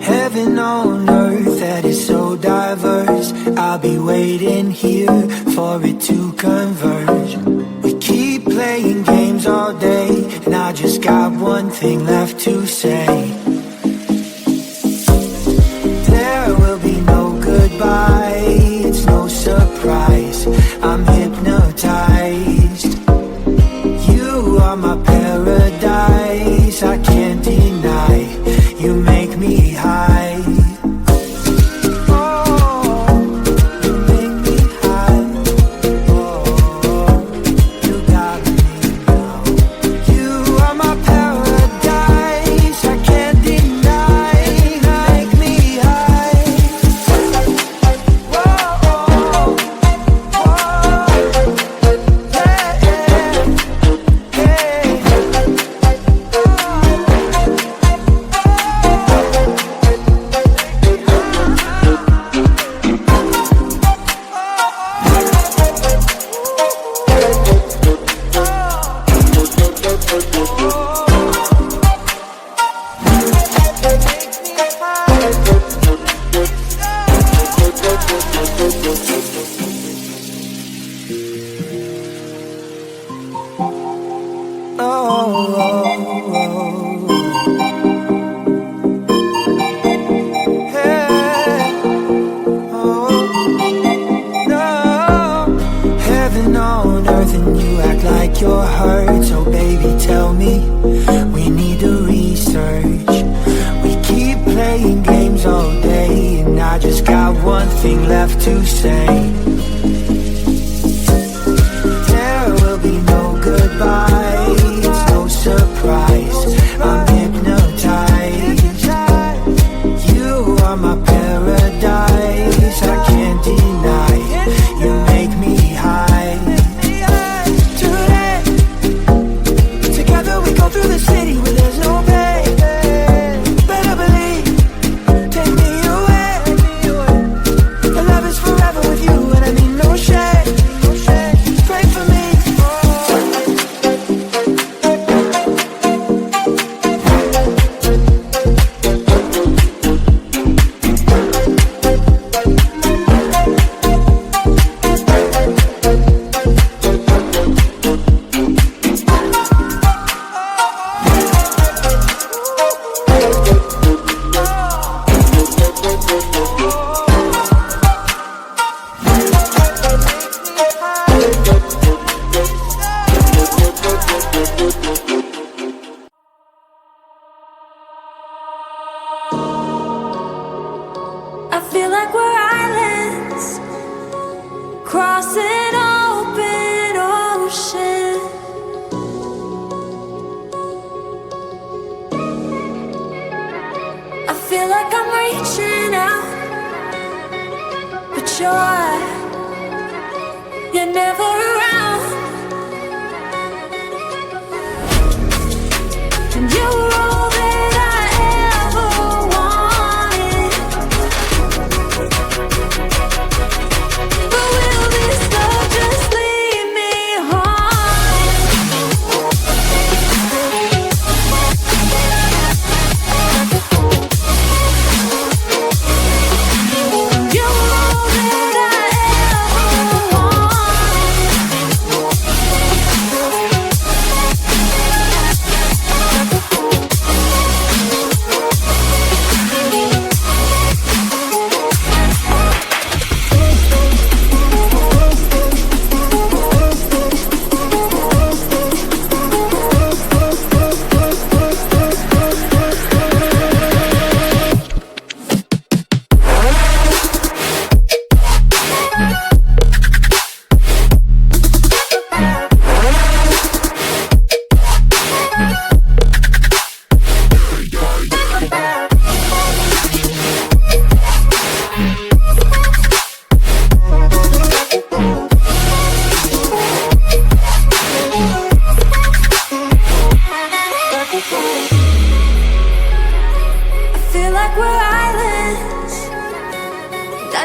Heaven on earth that is so diverse. I'll be waiting here for it to converge. We keep playing games all day, and I just got one thing left to say. There will be no goodbye, it's no surprise. I'm hypnotized. You are my paradise, I can't deny. You make me high. You're hurt, so baby tell me, we need to research. We keep playing games all day, and I just got one thing left to say. There will be no goodbye, it's no surprise. I'm hypnotized. You are my paradise, I can't deny. You make me high. Through the city where there's no pay. Better believe, take me away. The love is forever with you, and I mean no shade. Pray for me. I feel like we're islands crossing open ocean. I feel like I'm reaching out, but you're never around. And you're all that I ever wanted. But will this love just leave me haunted? You're all that I ever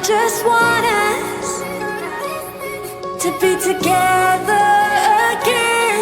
just want us to be together again.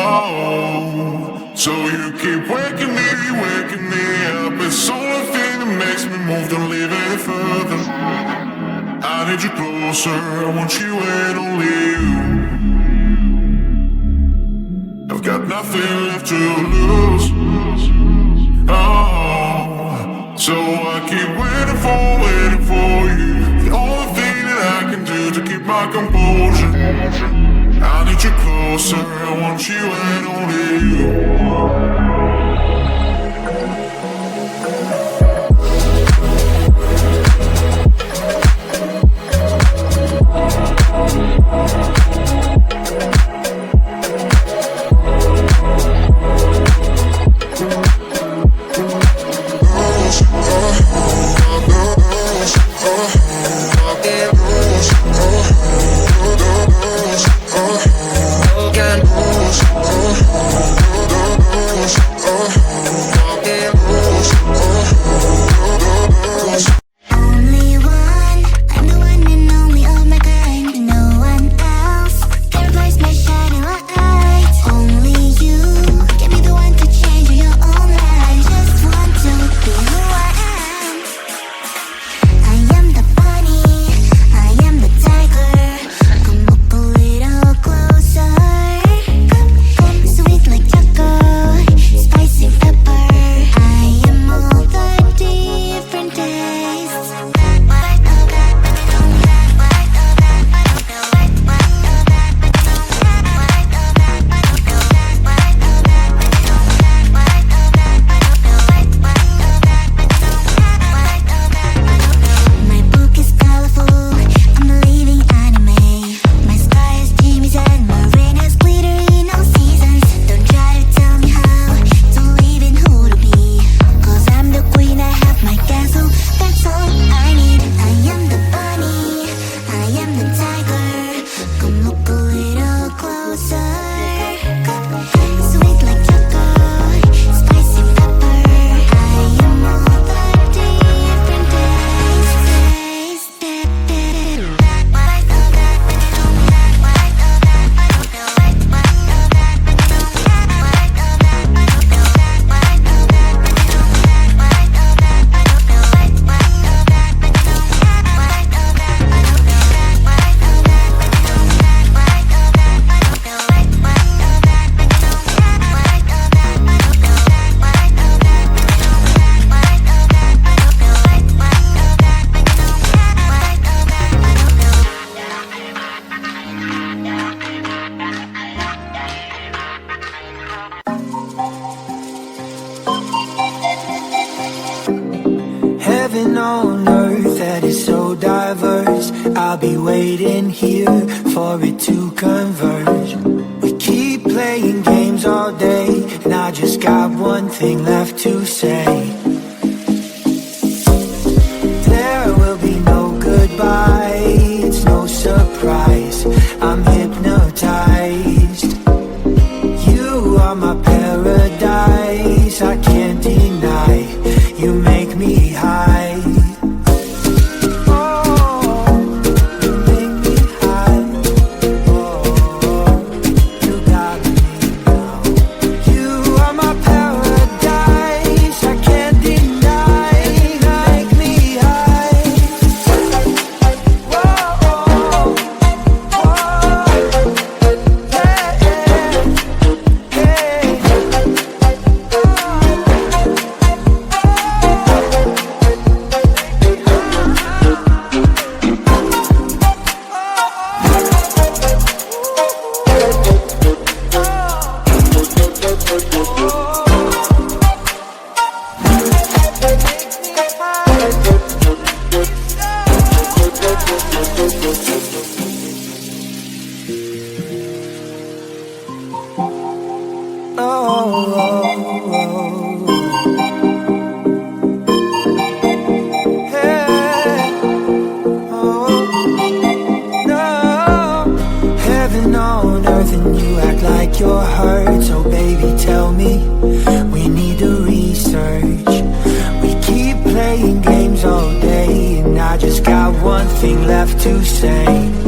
Oh, so you keep waking me up. It's the only thing that makes me move, don't leave any further. I need you closer, I want you and only you. I've got nothing left to lose. Oh, so I keep waiting for you. The only thing that I can do to keep my composure. I need you closer, I want you and only you. Heaven on earth that is so diverse. I'll be waiting here for it to converge. We keep playing games all day, and I just got one thing left to say. There will be no goodbye, it's no surprise. I'm hypnotized. You are my paradise, I can't deny. You make me high. You're hurt, so baby tell me, we need to research. We keep playing games all day, and I just got one thing left to say.